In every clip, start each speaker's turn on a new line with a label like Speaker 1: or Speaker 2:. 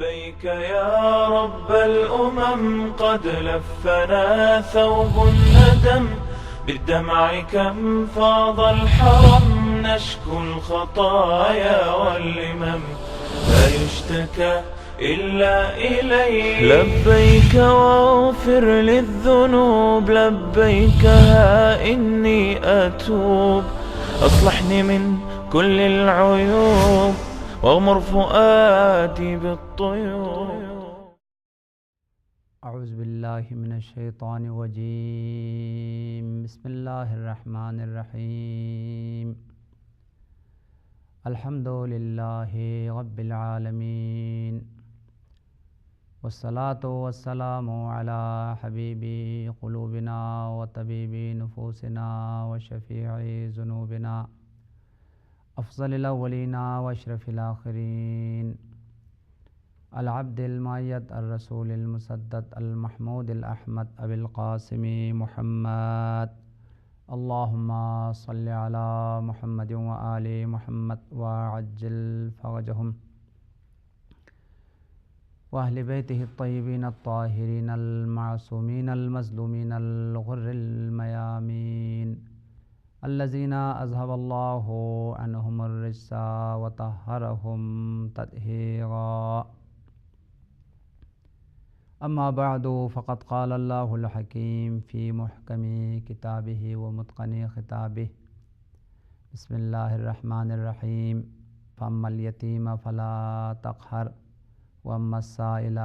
Speaker 1: لبيك يا رب الأمم قد لفنا ثوب الندم بالدمع كم فاض الحرم نشكو الخطايا واللمم لا يشتكى إلا إليك. لبيك واغفر للذنوب لبيك ها إني أتوب أصلحني من كل العيوب واغمر فؤادي بالطيوب.
Speaker 2: اعوذ باللہ من الشیطان الرجیم بسم اللہ الرحمن الرحیم الحمد للہ رب العالمین والصلاة والسلام علی حبیب قلوبنا وطبیب نفوسنا وشفیع ذنوبنا افضل الاولین واشرف الاخرین العبد المعید الرسول المسدد المحمود الاحمد ابی القاسم محمد اللہم صل علی محمد وآل محمد وعجل فرجہم واہل بیتہ الطیبین الطاہرین المعصومین المظلومین الغر المیامین الذین اذهب اللہ عنہم الرجس وطہرہم تطہیرا. اما بعد فقد قال اللہ الحکیم فی محکم کتابہ ومتقن خطابہ بسم اللہ الرحمن الرحیم فاما الیتیم فلا تقہر واما السائل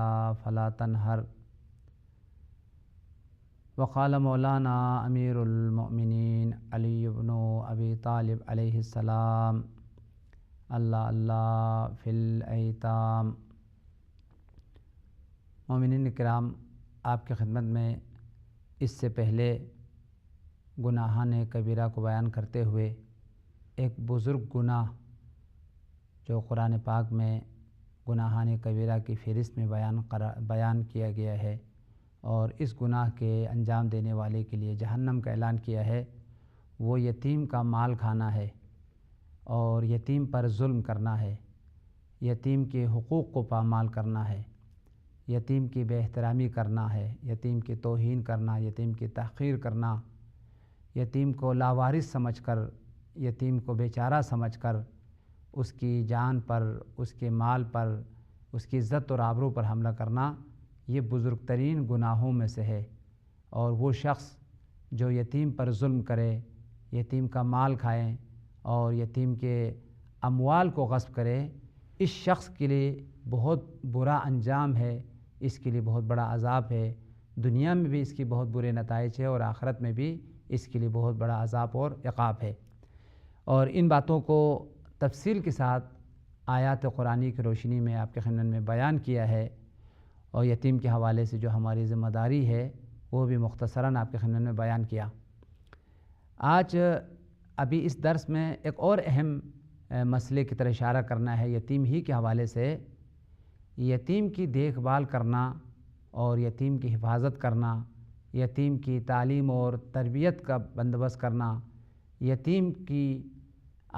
Speaker 2: فلا تنہر. وقال مولانا امیر المؤمنین علی بن ابی طالب علیہ السلام اللہ اللہ فی الایتام. مومنین کرام، آپ کی خدمت میں اس سے پہلے گناہان کبیرہ کو بیان کرتے ہوئے ایک بزرگ گناہ جو قرآن پاک میں گناہان کبیرہ کی فہرست میں بیان کیا گیا ہے اور اس گناہ کے انجام دینے والے کے لیے جہنم کا اعلان کیا ہے، وہ یتیم کا مال کھانا ہے اور یتیم پر ظلم کرنا ہے، یتیم کے حقوق کو پامال کرنا ہے، یتیم کی بے احترامی کرنا ہے، یتیم کی توہین کرنا، یتیم کی تحقیر کرنا، یتیم کو لاوارث سمجھ کر، یتیم کو بیچارہ سمجھ کر اس کی جان پر، اس کے مال پر، اس کی عزت اور آبرو پر حملہ کرنا، یہ بزرگ ترین گناہوں میں سے ہے. اور وہ شخص جو یتیم پر ظلم کرے، یتیم کا مال کھائے اور یتیم کے اموال کو غصب کرے، اس شخص کے لیے بہت برا انجام ہے، اس کے لیے بہت بڑا عذاب ہے. دنیا میں بھی اس کی بہت برے نتائج ہے اور آخرت میں بھی اس کے لیے بہت بڑا عذاب اور عقاب ہے. اور ان باتوں کو تفصیل کے ساتھ آیات قرآنی کی روشنی میں آپ کے خدمت میں بیان کیا ہے اور یتیم کے حوالے سے جو ہماری ذمہ داری ہے وہ بھی مختصراً آپ کے خدمت میں بیان کیا. آج ابھی اس درس میں ایک اور اہم مسئلے کی طرح اشارہ کرنا ہے. یتیم ہی کے حوالے سے یتیم کی دیکھ بھال کرنا اور یتیم کی حفاظت کرنا، یتیم کی تعلیم اور تربیت کا بندوبست کرنا، یتیم کی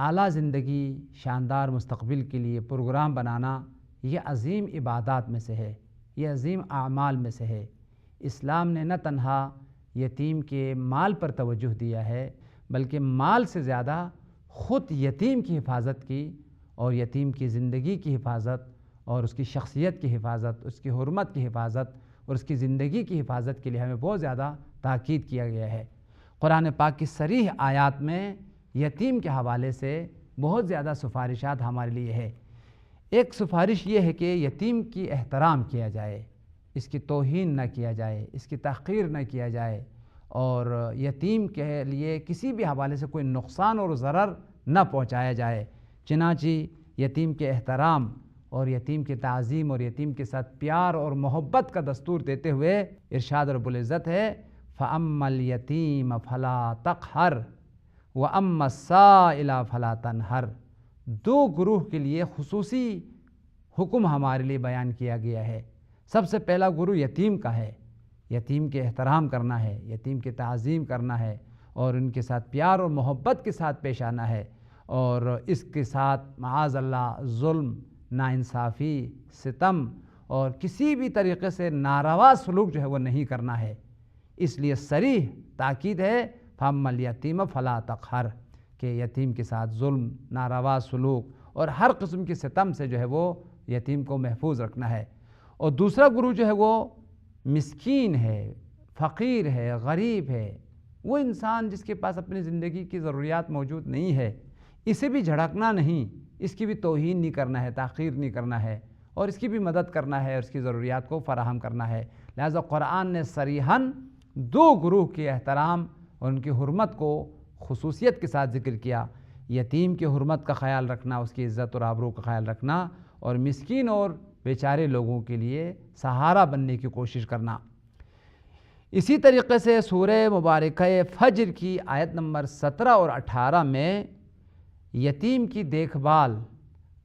Speaker 2: اعلیٰ زندگی، شاندار مستقبل کے لیے پروگرام بنانا، یہ عظیم عبادات میں سے ہے، یہ عظیم اعمال میں سے ہے. اسلام نے نہ تنہا یتیم کے مال پر توجہ دیا ہے بلکہ مال سے زیادہ خود یتیم کی حفاظت کی اور یتیم کی زندگی کی حفاظت اور اس کی شخصیت کی حفاظت، اس کی حرمت کی حفاظت اور اس کی زندگی کی حفاظت کے لیے ہمیں بہت زیادہ تاکید کیا گیا ہے. قرآن پاک کی صریح آیات میں یتیم کے حوالے سے بہت زیادہ سفارشات ہمارے لیے ہے. ایک سفارش یہ ہے کہ یتیم کی احترام کیا جائے، اس کی توہین نہ کیا جائے، اس کی تحقیر نہ کیا جائے اور یتیم کے لیے کسی بھی حوالے سے کوئی نقصان اور ضرر نہ پہنچایا جائے. چنانچہ یتیم کے احترام اور یتیم کی تعظیم اور یتیم کے ساتھ پیار اور محبت کا دستور دیتے ہوئے ارشاد رب العزت ہے فَأَمَّا الْيَتِيمَ فَلَا تَقْهَرْ وَأَمَّا السَّائِلَ فَلَا تَنْهَرْ. دو گروہ کے لیے خصوصی حکم ہمارے لیے بیان کیا گیا ہے. سب سے پہلا گروہ یتیم کا ہے، یتیم کے احترام کرنا ہے، یتیم کی تعظیم کرنا ہے اور ان کے ساتھ پیار اور محبت کے ساتھ پیش آنا ہے اور اس کے ساتھ معاذ اللہ ظلم، ناانصافی، ستم اور کسی بھی طریقے سے ناروا سلوک جو ہے وہ نہیں کرنا ہے۔ اس لیے صریح تاکید ہے فَأَمَّا الْيَتِيمَ فَلَا تَقْهَرْ کہ یتیم کے ساتھ ظلم، ناروا سلوک اور ہر قسم کی ستم سے جو ہے وہ یتیم کو محفوظ رکھنا ہے۔ اور دوسرا گروہ جو ہے وہ مسکین ہے، فقیر ہے، غریب ہے، وہ انسان جس کے پاس اپنی زندگی کی ضروریات موجود نہیں ہے، اسے بھی جھڑکنا نہیں، اس کی بھی توہین نہیں کرنا ہے، تحقیر نہیں کرنا ہے، اور اس کی بھی مدد کرنا ہے اور اس کی ضروریات کو فراہم کرنا ہے۔ لہذا قرآن نے صریحاً دو گروہ کے احترام اور ان کی حرمت کو خصوصیت کے ساتھ ذکر کیا، یتیم کی حرمت کا خیال رکھنا، اس کی عزت اور آبرو کا خیال رکھنا، اور مسکین اور بیچارے لوگوں کے لیے سہارا بننے کی کوشش کرنا۔ اسی طریقے سے سورہ مبارکہ فجر کی آیت نمبر 17 اور 18 میں یتیم کی دیکھ بھال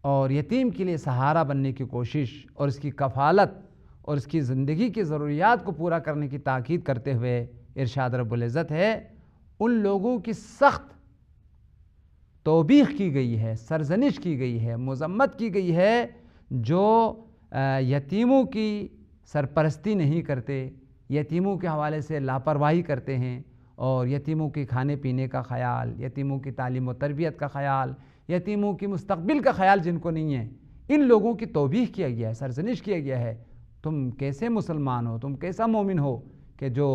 Speaker 2: اور یتیم کے لیے سہارا بننے کی کوشش اور اس کی کفالت اور اس کی زندگی کی ضروریات کو پورا کرنے کی تاکید کرتے ہوئے ارشاد رب العزت ہے، ان لوگوں کی سخت توبیخ کی گئی ہے، سرزنش کی گئی ہے، مذمت کی گئی ہے جو یتیموں کی سرپرستی نہیں کرتے، یتیموں کے حوالے سے لاپرواہی کرتے ہیں، اور یتیموں کے کھانے پینے کا خیال، یتیموں کی تعلیم و تربیت کا خیال، یتیموں کی مستقبل کا خیال جن کو نہیں ہے، ان لوگوں کی توبیخ کیا گیا ہے، سرزنش کیا گیا ہے۔ تم کیسے مسلمان ہو، تم کیسا مومن ہو کہ جو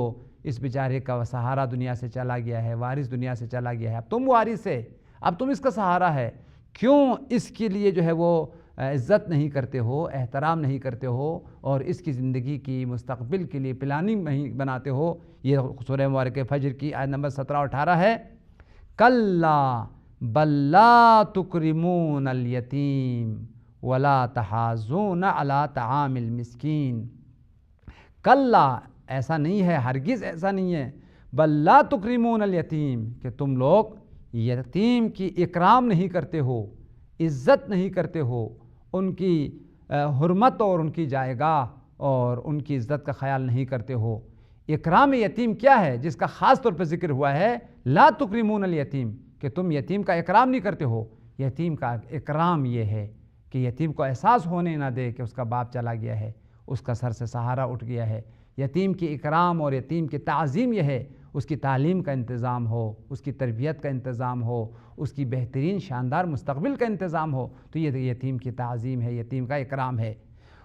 Speaker 2: اس بیچارے کا سہارا دنیا سے چلا گیا ہے، وارث دنیا سے چلا گیا ہے، اب تم وارث ہے، اب تم اس کا سہارا ہے، کیوں اس کے لیے جو ہے وہ عزت نہیں کرتے ہو، احترام نہیں کرتے ہو، اور اس کی زندگی کی مستقبل کے لیے پلاننگ نہیں بناتے ہو۔ یہ سورہ مبارکہ فجر کی آیت نمبر 17 اور 18 ہے۔ کَلَّا بَل لَا تُکْرِمُونَ الْیَتِیم وَلَا تَحَاضُّونَ عَلَىٰ طَعَامِ الْمِسْکِین۔ کَلَّا ایسا نہیں ہے، ہرگز ایسا نہیں ہے، بَل لَا تُکْرِمُونَ الْیَتِیم کہ تم لوگ یتیم کی اکرام نہیں کرتے ہو، عزت نہیں کرتے ہو، ان کی حرمت اور ان کی جائگاہ اور ان کی عزت کا خیال نہیں کرتے ہو۔ اکرام یتیم کیا ہے جس کا خاص طور پر ذکر ہوا ہے؟ لا تکرمون الیتیم کہ تم یتیم کا اکرام نہیں کرتے ہو۔ یتیم کا اکرام یہ ہے کہ یتیم کو احساس ہونے نہ دے کہ اس کا باپ چلا گیا ہے، اس کا سر سے سہارا اٹھ گیا ہے۔ یتیم کی اکرام اور یتیم کی تعظیم یہ ہے اس کی تعلیم کا انتظام ہو، اس کی تربیت کا انتظام ہو، اس کی بہترین شاندار مستقبل کا انتظام ہو، تو یہ یتیم کی تعظیم ہے، یتیم کا اکرام ہے۔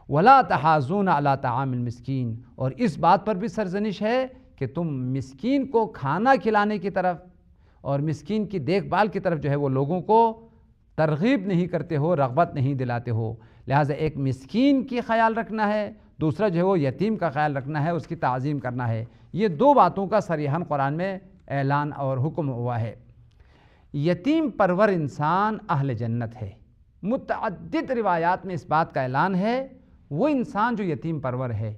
Speaker 2: وَلَا تَحَاضُّونَ عَلَىٰ طَعَامِ الْمِسْکِین اور اس بات پر بھی سرزنش ہے کہ تم مسکین کو کھانا کھلانے کی طرف اور مسکین کی دیکھ بھال کی طرف جو ہے وہ لوگوں کو ترغیب نہیں کرتے ہو، رغبت نہیں دلاتے ہو۔ لہٰذا ایک مسکین کی خیال رکھنا ہے، دوسرا جو ہے وہ یتیم کا خیال رکھنا ہے، اس کی تعظیم کرنا ہے۔ یہ دو باتوں کا صریحاً قرآن میں اعلان اور حکم ہوا ہے۔ یتیم پرور انسان اہل جنت ہے۔ متعدد روایات میں اس بات کا اعلان ہے، وہ انسان جو یتیم پرور ہے،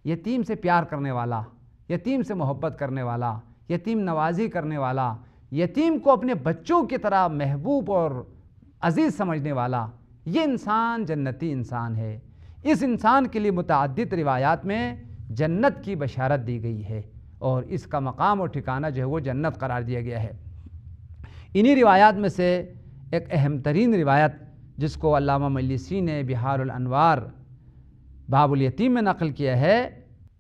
Speaker 2: یتیم سے پیار کرنے والا، یتیم سے محبت کرنے والا، یتیم نوازی کرنے والا، یتیم کو اپنے بچوں کی طرح محبوب اور عزیز سمجھنے والا، یہ انسان جنتی انسان ہے۔ اس انسان کے لیے متعدد روایات میں جنت کی بشارت دی گئی ہے اور اس کا مقام اور ٹھکانہ جو ہے وہ جنت قرار دیا گیا ہے۔ انہی روایات میں سے ایک اہم ترین روایت جس کو علامہ مجلسی نے بحار الانوار باب الیتیم میں نقل کیا ہے،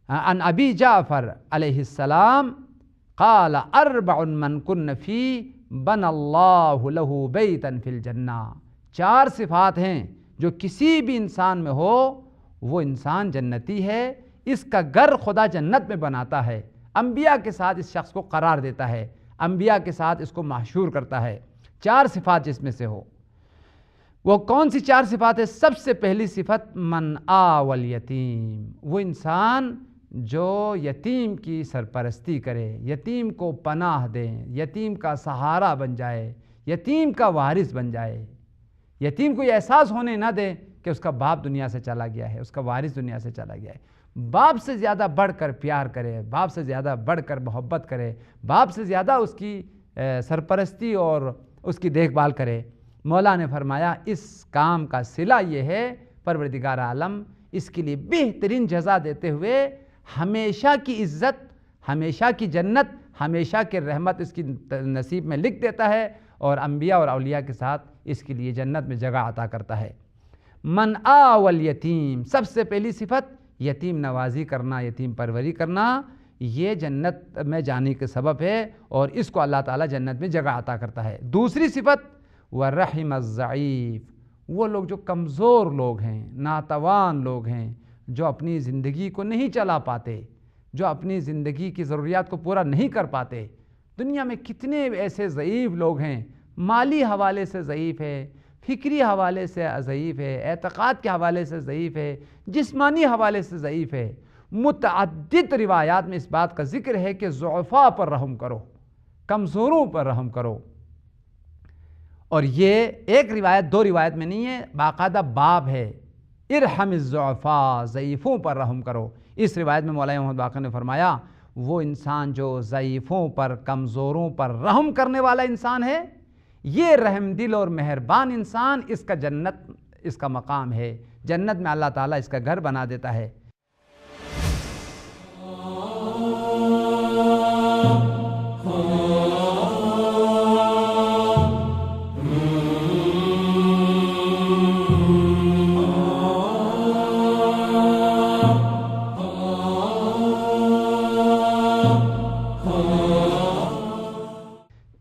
Speaker 2: عن ابی جعفر علیہ السلام قال اربع من کن فی بن اللہ لہ بیتا فی الجنہ۔ 4 صفات ہیں جو کسی بھی انسان میں ہو وہ انسان جنتی ہے، اس کا گھر خدا جنت میں بناتا ہے، انبیاء کے ساتھ اس شخص کو قرار دیتا ہے، انبیاء کے ساتھ اس کو محشور کرتا ہے۔ 4 صفات جس میں سے ہو، وہ کون سی 4 صفات ہے؟ سب سے پہلی صفت من آوى الیتیم، وہ انسان جو یتیم کی سرپرستی کرے، یتیم کو پناہ دے، یتیم کا سہارا بن جائے، یتیم کا وارث بن جائے، یتیم کو یہ احساس ہونے نہ دے کہ اس کا باپ دنیا سے چلا گیا ہے، اس کا وارث دنیا سے چلا گیا ہے۔ باپ سے زیادہ بڑھ کر پیار کرے، باپ سے زیادہ بڑھ کر محبت کرے، باپ سے زیادہ اس کی سرپرستی اور اس کی دیکھ بھال کرے۔ مولا نے فرمایا اس کام کا صلہ یہ ہے پروردگار عالم اس کے لیے بہترین جزا دیتے ہوئے ہمیشہ کی عزت، ہمیشہ کی جنت، ہمیشہ کی رحمت اس کی نصیب میں لکھ دیتا ہے اور انبیاء اور اولیاء کے ساتھ اس کے لیے جنت میں جگہ عطا کرتا ہے۔ من آول یتیم، سب سے پہلی صفت یتیم نوازی کرنا، یتیم پروری کرنا، یہ جنت میں جانے کے سبب ہے اور اس کو اللہ تعالیٰ جنت میں جگہ عطا کرتا ہے۔ دوسری صفت وَرَحِمَ الضَّعِیف، وہ لوگ جو کمزور لوگ ہیں، ناتوان لوگ ہیں، جو اپنی زندگی کو نہیں چلا پاتے، جو اپنی زندگی کی ضروریات کو پورا نہیں کر پاتے۔ دنیا میں کتنے ایسے ضعیف لوگ ہیں، مالی حوالے سے ضعیف ہے، فکری حوالے سے ضعیف ہے، اعتقاد کے حوالے سے ضعیف ہے، جسمانی حوالے سے ضعیف ہے۔ متعدد روایات میں اس بات کا ذکر ہے کہ ضعفاء پر رحم کرو، کمزوروں پر رحم کرو۔ اور یہ ایک روایت دو روایت میں نہیں ہے، باقاعدہ باب ہے، ارحم الضعفاء، ضعیفوں پر رحم کرو۔ اس روایت میں مولانا محمد باقر نے فرمایا وہ انسان جو ضعیفوں پر، کمزوروں پر رحم کرنے والا انسان ہے، یہ رحم دل اور مہربان انسان، اس کا جنت اس کا مقام ہے، جنت میں اللہ تعالیٰ اس کا گھر بنا دیتا ہے۔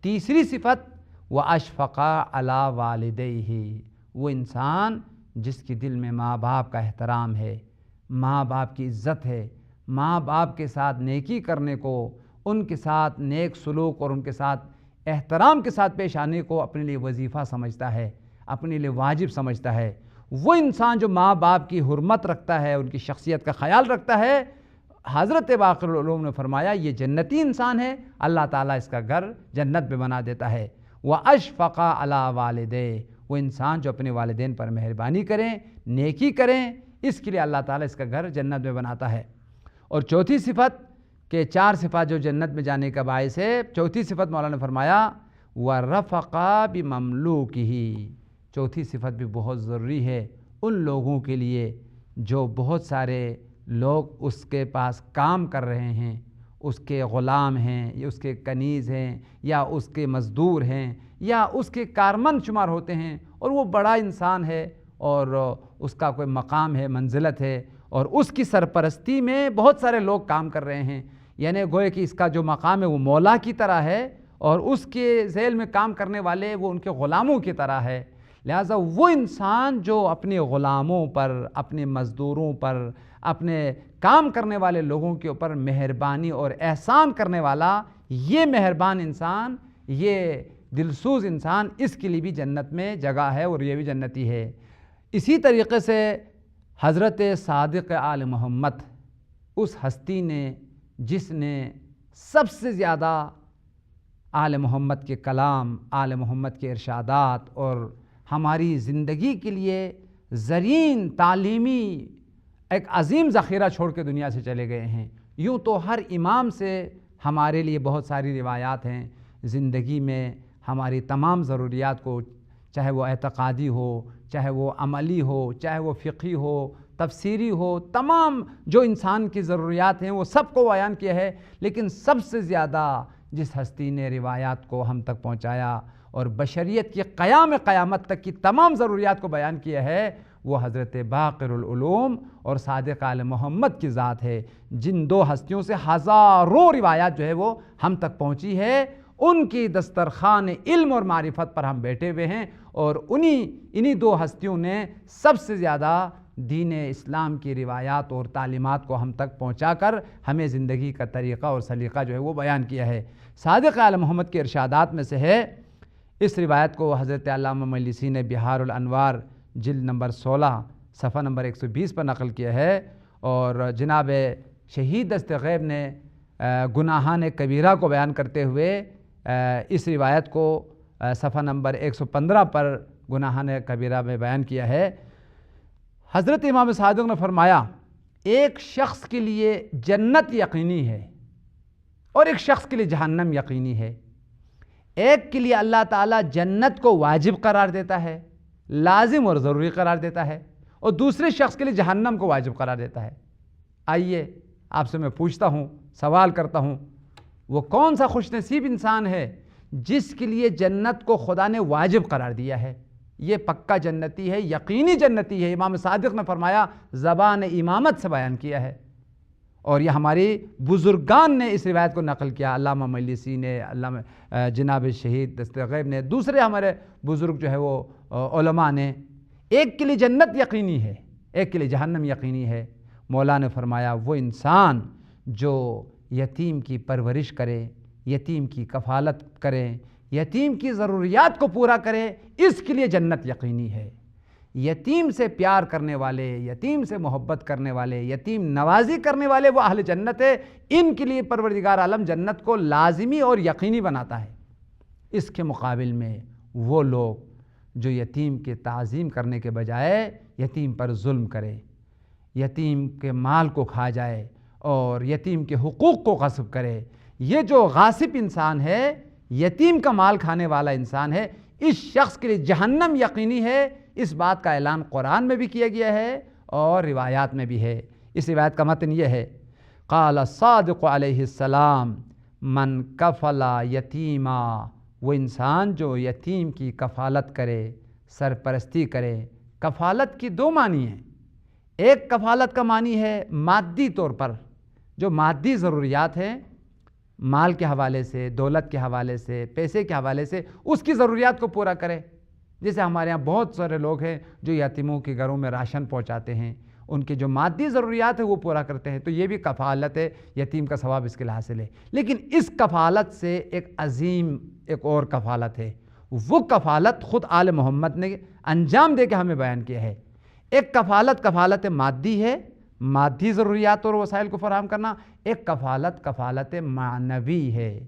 Speaker 2: تیسری صفت وَأَشْفَقَ عَلَىٰ وَالِدَيْهِ، وہ انسان جس کی دل میں ماں باپ کا احترام ہے، ماں باپ کی عزت ہے، ماں باپ کے ساتھ نیکی کرنے کو، ان کے ساتھ نیک سلوک اور ان کے ساتھ احترام کے ساتھ پیش آنے کو اپنے لیے وظیفہ سمجھتا ہے، اپنے لیے واجب سمجھتا ہے۔ وہ انسان جو ماں باپ کی حرمت رکھتا ہے، ان کی شخصیت کا خیال رکھتا ہے، حضرت باقر العلوم نے فرمایا یہ جنتی انسان ہے، اللہ تعالیٰ اس کا گھر جنت میں بنا دیتا ہے۔ وَأَشْفَقَ عَلَىٰ وَالِدَيْهِ، وہ انسان جو اپنے والدین پر مہربانی کریں، نیکی کریں، اس کے لیے اللہ تعالیٰ اس کا گھر جنت میں بناتا ہے۔ اور چوتھی صفت کہ چار صفات جو جنت میں جانے کا باعث ہے، چوتھی صفت مولانا نے فرمایا وَرَفَقَ بِمَمْلُوكِهِ، چوتھی صفت بھی بہت ضروری ہے ان لوگوں کے لیے جو بہت سارے لوگ اس کے پاس کام کر رہے ہیں، اس کے غلام ہیں یا اس کے کنیز ہیں یا اس کے مزدور ہیں یا اس کے کارمند شمار ہوتے ہیں، اور وہ بڑا انسان ہے اور اس کا کوئی مقام ہے، منزلت ہے، اور اس کی سرپرستی میں بہت سارے لوگ کام کر رہے ہیں، یعنی گوئے کہ اس کا جو مقام ہے وہ مولا کی طرح ہے اور اس کے ذیل میں کام کرنے والے وہ ان کے غلاموں کی طرح ہے۔ لہٰذا وہ انسان جو اپنے غلاموں پر، اپنے مزدوروں پر، اپنے کام کرنے والے لوگوں کے اوپر مہربانی اور احسان کرنے والا، یہ مہربان انسان، یہ دلسوز انسان، اس کے لیے بھی جنت میں جگہ ہے اور یہ بھی جنتی ہے۔ اسی طریقے سے حضرت صادق آل محمد، اس ہستی نے جس نے سب سے زیادہ آل محمد کے کلام، آل محمد کے ارشادات اور ہماری زندگی کے لیے زرین تعلیمی ایک عظیم ذخیرہ چھوڑ کے دنیا سے چلے گئے ہیں۔ یوں تو ہر امام سے ہمارے لیے بہت ساری روایات ہیں، زندگی میں ہماری تمام ضروریات کو، چاہے وہ اعتقادی ہو، چاہے وہ عملی ہو، چاہے وہ فقہی ہو، تفسیری ہو، تمام جو انسان کی ضروریات ہیں وہ سب کو بیان کیا ہے، لیکن سب سے زیادہ جس ہستی نے روایات کو ہم تک پہنچایا اور بشریت کی قیامت تک کی تمام ضروریات کو بیان کیا ہے، وہ حضرت باقر العلوم اور صادق آل محمد کی ذات ہے، جن دو ہستیوں سے ہزاروں روایات جو ہے وہ ہم تک پہنچی ہے۔ ان کی دسترخوان علم اور معرفت پر ہم بیٹھے ہوئے ہیں، اور انہی دو ہستیوں نے سب سے زیادہ دین اسلام کی روایات اور تعلیمات کو ہم تک پہنچا کر ہمیں زندگی کا طریقہ اور سلیقہ جو ہے وہ بیان کیا ہے۔ صادق آل محمد کے ارشادات میں سے ہے، اس روایت کو حضرت علامہ مجلسی نے بہار الانوار جلد نمبر 16 صفحہ نمبر 120 پر نقل کیا ہے، اور جناب شہید دست غیب نے گناہان کبیرہ کو بیان کرتے ہوئے اس روایت کو صفحہ نمبر 115 پر گناہان کبیرہ میں بیان کیا ہے۔ حضرت امام صادق نے فرمایا ایک شخص کے لیے جنت یقینی ہے اور ایک شخص کے لیے جہنم یقینی ہے۔ ایک کے لیے اللہ تعالیٰ جنت کو واجب قرار دیتا ہے، لازم اور ضروری قرار دیتا ہے، اور دوسرے شخص کے لیے جہنم کو واجب قرار دیتا ہے۔ آئیے آپ سے میں پوچھتا ہوں، سوال کرتا ہوں، وہ کون سا خوش نصیب انسان ہے جس کے لیے جنت کو خدا نے واجب قرار دیا ہے؟ یہ پکا جنتی ہے، یقینی جنتی ہے۔ امام صادق نے فرمایا، زبان امامت سے بیان کیا ہے، اور یہ ہماری بزرگان نے اس روایت کو نقل کیا، علامہ مجلسی نے، علامہ جناب شہید دستغیب نے، دوسرے ہمارے بزرگ جو ہے وہ علماء نے۔ ایک کے لیے جنت یقینی ہے، ایک کے لیے جہنم یقینی ہے۔ مولا نے فرمایا وہ انسان جو یتیم کی پرورش کرے، یتیم کی کفالت کرے، یتیم کی ضروریات کو پورا کرے، اس کے لیے جنت یقینی ہے۔ یتیم سے پیار کرنے والے، یتیم سے محبت کرنے والے، یتیم نوازی کرنے والے وہ اہل جنت ہے۔ ان کے لیے پروردگار عالم جنت کو لازمی اور یقینی بناتا ہے۔ اس کے مقابل میں وہ لوگ جو یتیم کے تعظیم کرنے کے بجائے یتیم پر ظلم کرے، یتیم کے مال کو کھا جائے اور یتیم کے حقوق کو غصب کرے، یہ جو غاصب انسان ہے، یتیم کا مال کھانے والا انسان ہے، اس شخص کے لیے جہنم یقینی ہے۔ اس بات کا اعلان قرآن میں بھی کیا گیا ہے اور روایات میں بھی ہے۔ اس روایت کا متن یہ ہے، قال الصادق علیہ السلام من کفل یتیما، وہ انسان جو یتیم کی کفالت کرے، سرپرستی کرے۔ کفالت کی دو معنی ہیں۔ ایک کفالت کا معنی ہے مادی طور پر، جو مادی ضروریات ہیں، مال کے حوالے سے، دولت کے حوالے سے، پیسے کے حوالے سے اس کی ضروریات کو پورا کرے۔ جیسے ہمارے ہاں بہت سارے لوگ ہیں جو یتیموں کے گھروں میں راشن پہنچاتے ہیں، ان کی جو مادی ضروریات ہیں وہ پورا کرتے ہیں، تو یہ بھی کفالت ہے، یتیم کا ثواب اس کے لیے حاصل ہے۔ لیکن اس کفالت سے ایک عظیم ایک اور کفالت ہے، وہ کفالت خود آل محمد نے انجام دے کے ہمیں بیان کیا ہے۔ ایک کفالت مادی ہے، مادی ضروریات اور وسائل کو فراہم کرنا۔ ایک کفالت معنوی ہے،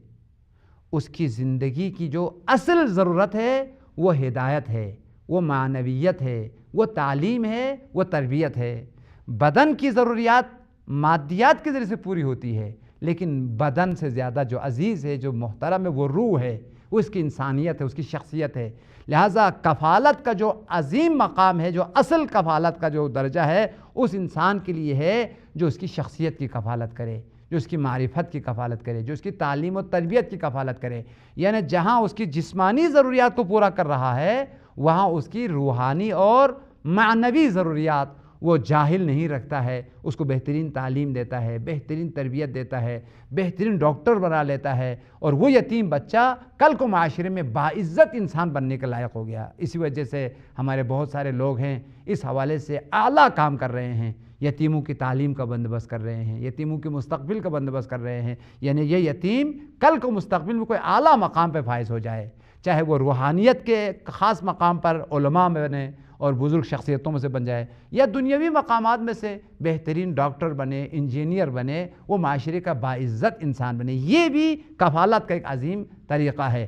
Speaker 2: اس کی زندگی کی جو اصل ضرورت ہے وہ ہدایت ہے، وہ معنویت ہے، وہ تعلیم ہے، وہ تربیت ہے۔ بدن کی ضروریات مادیات کے ذریعے سے پوری ہوتی ہے، لیکن بدن سے زیادہ جو عزیز ہے، جو محترم ہے، وہ روح ہے، وہ اس کی انسانیت ہے، اس کی شخصیت ہے۔ لہٰذا کفالت کا جو عظیم مقام ہے، جو اصل کفالت کا جو درجہ ہے، اس انسان کے لیے ہے جو اس کی شخصیت کی کفالت کرے، جو اس کی معرفت کی کفالت کرے، جو اس کی تعلیم و تربیت کی کفالت کرے۔ یعنی جہاں اس کی جسمانی ضروریات کو پورا کر رہا ہے، وہاں اس کی روحانی اور معنوی ضروریات وہ جاہل نہیں رکھتا ہے، اس کو بہترین تعلیم دیتا ہے، بہترین تربیت دیتا ہے، بہترین ڈاکٹر بنا لیتا ہے، اور وہ یتیم بچہ کل کو معاشرے میں باعزت انسان بننے کے لائق ہو گیا۔ اسی وجہ سے ہمارے بہت سارے لوگ ہیں اس حوالے سے اعلیٰ کام کر رہے ہیں، یتیموں کی تعلیم کا بندوبست کر رہے ہیں، یتیموں کے مستقبل کا بندوبست کر رہے ہیں۔ یعنی یہ یتیم کل کو مستقبل میں کوئی اعلیٰ مقام پہ فائز ہو جائے، چاہے وہ روحانیت کے خاص مقام پر علماء میں بنے اور بزرگ شخصیتوں میں سے بن جائے، یا دنیاوی مقامات میں سے بہترین ڈاکٹر بنے، انجینئر بنے، وہ معاشرے کا باعزت انسان بنے۔ یہ بھی کفالت کا ایک عظیم طریقہ ہے۔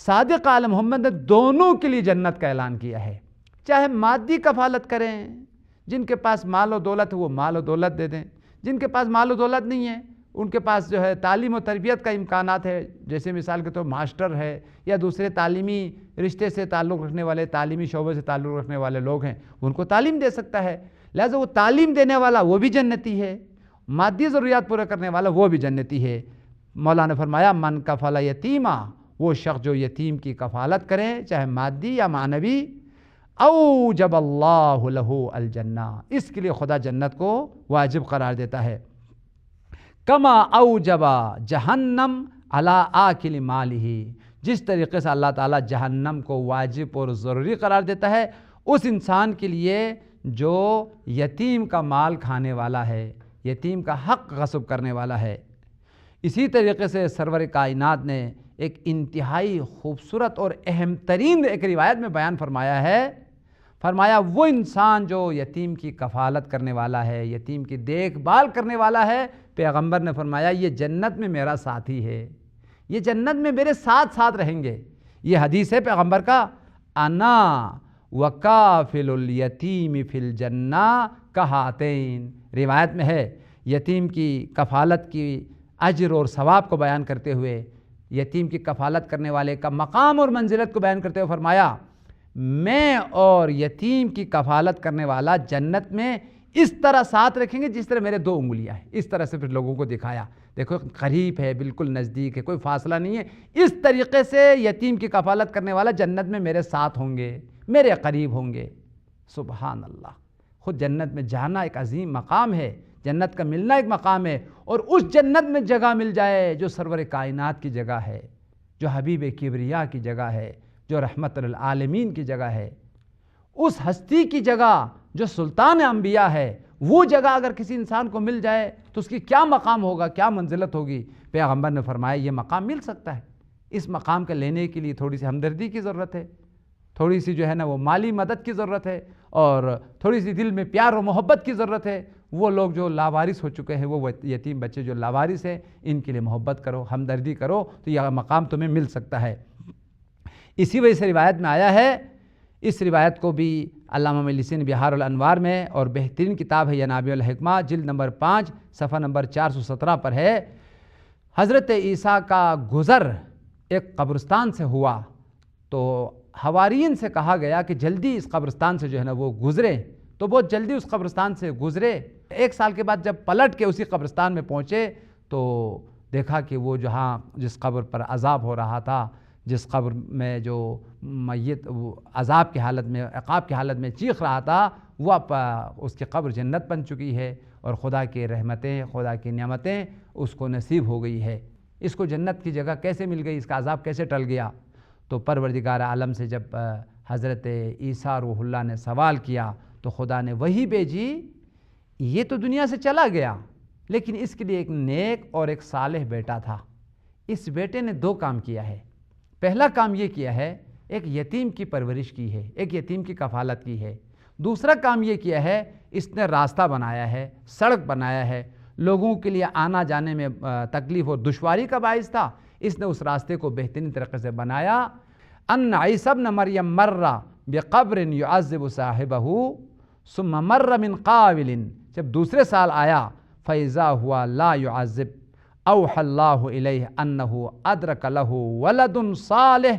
Speaker 2: صادق آل محمد نے دونوں کے لیے جنت کا اعلان کیا ہے۔ چاہے مادی کفالت کریں، جن کے پاس مال و دولت ہے وہ مال و دولت دے دیں، جن کے پاس مال و دولت نہیں ہے، ان کے پاس جو ہے تعلیم و تربیت کا امکانات ہے، جیسے مثال کے طور ماسٹر ہے یا دوسرے تعلیمی رشتے سے تعلق رکھنے والے، تعلیمی شعبے سے تعلق رکھنے والے لوگ ہیں، ان کو تعلیم دے سکتا ہے۔ لہٰذا وہ تعلیم دینے والا وہ بھی جنتی ہے، مادی ضروریات پورا کرنے والا وہ بھی جنتی ہے۔ مولا نے فرمایا من کفل یتیما، وہ شخص جو یتیم کی کفالت کرے، چاہے مادی یا معنوی، اوجب اللہ لہ الجنہ، اس کے لیے خدا جنت کو واجب قرار دیتا ہے۔ کما اوجب جہنم علی آکل مالہ، جس طریقے سے اللہ تعالیٰ جہنم کو واجب اور ضروری قرار دیتا ہے اس انسان کے لیے جو یتیم کا مال کھانے والا ہے، یتیم کا حق غصب کرنے والا ہے۔ اسی طریقے سے سرور کائنات نے ایک انتہائی خوبصورت اور اہم ترین ایک روایت میں بیان فرمایا ہے، فرمایا وہ انسان جو یتیم کی کفالت کرنے والا ہے، یتیم کی دیکھ بھال کرنے والا ہے، پیغمبر نے فرمایا یہ جنت میں میرا ساتھی ہے، یہ جنت میں میرے ساتھ ساتھ رہیں گے۔ یہ حدیث ہے پیغمبر کا، انا وکافل الیتیم فی الجنہ کہاتین، روایت میں ہے یتیم کی کفالت کی اجر اور ثواب کو بیان کرتے ہوئے، یتیم کی کفالت کرنے والے کا مقام اور منزلت کو بیان کرتے ہوئے فرمایا میں اور یتیم کی کفالت کرنے والا جنت میں اس طرح ساتھ رکھیں گے جس طرح میرے دو انگلیاں ہیں۔ اس طرح سے پھر لوگوں کو دکھایا، دیکھو قریب ہے، بالکل نزدیک ہے، کوئی فاصلہ نہیں ہے۔ اس طریقے سے یتیم کی کفالت کرنے والا جنت میں میرے ساتھ ہوں گے، میرے قریب ہوں گے۔ سبحان اللہ، خود جنت میں جانا ایک عظیم مقام ہے، جنت کا ملنا ایک مقام ہے، اور اس جنت میں جگہ مل جائے جو سرور کائنات کی جگہ ہے، جو حبیب کبریا کی جگہ ہے، جو رحمت للعالمین کی جگہ ہے، اس ہستی کی جگہ جو سلطان انبیاء ہے، وہ جگہ اگر کسی انسان کو مل جائے تو اس کی کیا مقام ہوگا، کیا منزلت ہوگی۔ پیغمبر نے فرمایا یہ مقام مل سکتا ہے، اس مقام کے لینے کے لیے تھوڑی سی ہمدردی کی ضرورت ہے، تھوڑی سی جو ہے نا وہ مالی مدد کی ضرورت ہے، اور تھوڑی سی دل میں پیار و محبت کی ضرورت ہے۔ وہ لوگ جو لاوارث ہو چکے ہیں، وہ یتیم بچے جو لاوارث ہیں، ان کے لیے محبت کرو، ہمدردی کرو، تو یہ مقام تمہیں مل سکتا ہے۔ اسی وجہ سے روایت میں آیا ہے، اس روایت کو بھی علامہ مجلسی نے بہار الانوار میں، اور بہترین کتاب ہے ینابیع الحکمہ جلد نمبر 5 صفحہ نمبر 417 پر ہے، حضرت عیسیٰ کا گزر ایک قبرستان سے ہوا تو حواریین سے کہا گیا کہ جلدی اس قبرستان سے جو ہے نا وہ گزرے، تو بہت جلدی اس قبرستان سے گزرے۔ 1 سال کے بعد جب پلٹ کے اسی قبرستان میں پہنچے تو دیکھا کہ وہ جہاں جس قبر پر عذاب ہو رہا تھا، جس قبر میں جو میت عذاب کی حالت میں، عقاب کی حالت میں چیخ رہا تھا، وہ اب اس کی قبر جنت بن چکی ہے، اور خدا کی رحمتیں، خدا کی نعمتیں اس کو نصیب ہو گئی ہے۔ اس کو جنت کی جگہ کیسے مل گئی، اس کا عذاب کیسے ٹل گیا؟ تو پروردگار عالم سے جب حضرت عیسیٰ روح اللہ نے سوال کیا تو خدا نے وہی بھیجی، یہ تو دنیا سے چلا گیا لیکن اس کے لیے ایک نیک اور ایک صالح بیٹا تھا۔ اس بیٹے نے 2 کام کیا ہے۔ پہلا کام یہ کیا ہے، ایک یتیم کی پرورش کی ہے، ایک یتیم کی کفالت کی ہے۔ دوسرا کام یہ کیا ہے، اس نے راستہ بنایا ہے، سڑک بنایا ہے، لوگوں کے لیے آنا جانے میں تکلیف اور دشواری کا باعث تھا، اس نے اس راستے کو بہترین طریقے سے بنایا۔ ان عیسی ابن مریم مر بقبر یعذب صاحبہ ثم مر من قابل، جب دوسرے سال آیا فاذا ہوا لا يعذب، اوحى اللہ الیہ انہ ادرک لہ ولد صالح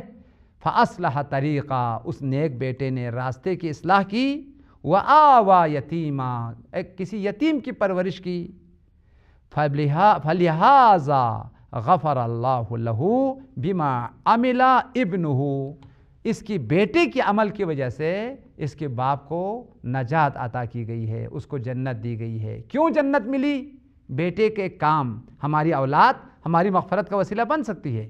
Speaker 2: فاصلح طریقہ، اس نیک بیٹے نے راستے کی اصلاح کی، وآوى یتیما، ایک کسی یتیم کی پرورش کی، فلہذا غفر اللہ لہ بما عمل ابنہ، اس کی بیٹے کے عمل کی وجہ سے اس کے باپ کو نجات عطا کی گئی ہے، اس کو جنت دی گئی ہے۔ کیوں جنت ملی؟ بیٹے کے کام، ہماری اولاد ہماری مغفرت کا وسیلہ بن سکتی ہے،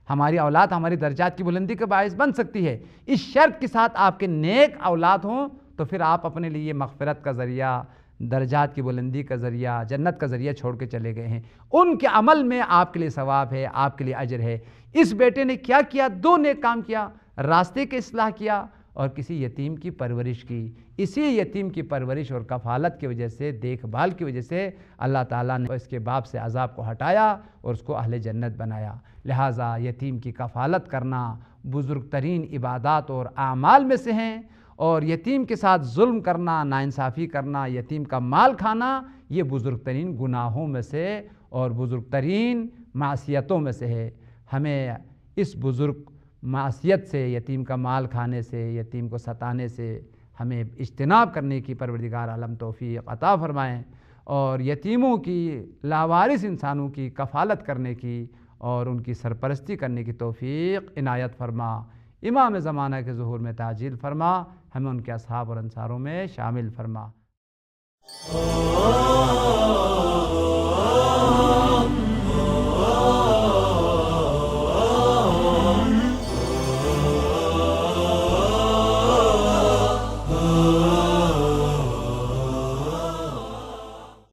Speaker 2: ہماری اولاد ہماری درجات کی بلندی کا باعث بن سکتی ہے، اس شرط کے ساتھ آپ کے نیک اولاد ہوں تو پھر آپ اپنے لیے مغفرت کا ذریعہ، درجات کی بلندی کا ذریعہ، جنت کا ذریعہ چھوڑ کے چلے گئے ہیں۔ ان کے عمل میں آپ کے لیے ثواب ہے، آپ کے لیے اجر ہے۔ اس بیٹے نے کیا کیا؟ 2 نیک کام کیا، راستے کے اصلاح کیا اور کسی یتیم کی پرورش کی۔ اسی یتیم کی پرورش اور کفالت کی وجہ سے، دیکھ بھال کی وجہ سے اللہ تعالیٰ نے اس کے باپ سے عذاب کو ہٹایا اور اس کو اہل جنت بنایا۔ لہٰذا یتیم کی کفالت کرنا بزرگ ترین عبادات اور اعمال میں سے ہیں، اور یتیم کے ساتھ ظلم کرنا، ناانصافی کرنا، یتیم کا مال کھانا، یہ بزرگ ترین گناہوں میں سے اور بزرگ ترین معصیتوں میں سے ہے۔ ہمیں اس بزرگ معصیت سے، یتیم کا مال کھانے سے، یتیم کو ستانے سے ہمیں اجتناب کرنے کی پروردگار عالم توفیق عطا فرمائیں، اور یتیموں کی، لاوارث انسانوں کی کفالت کرنے کی اور ان کی سرپرستی کرنے کی توفیق عنایت فرما۔ امام زمانہ کے ظہور میں تعجیل فرما، ہمیں ان کے اصحاب اور انصاروں میں شامل فرما۔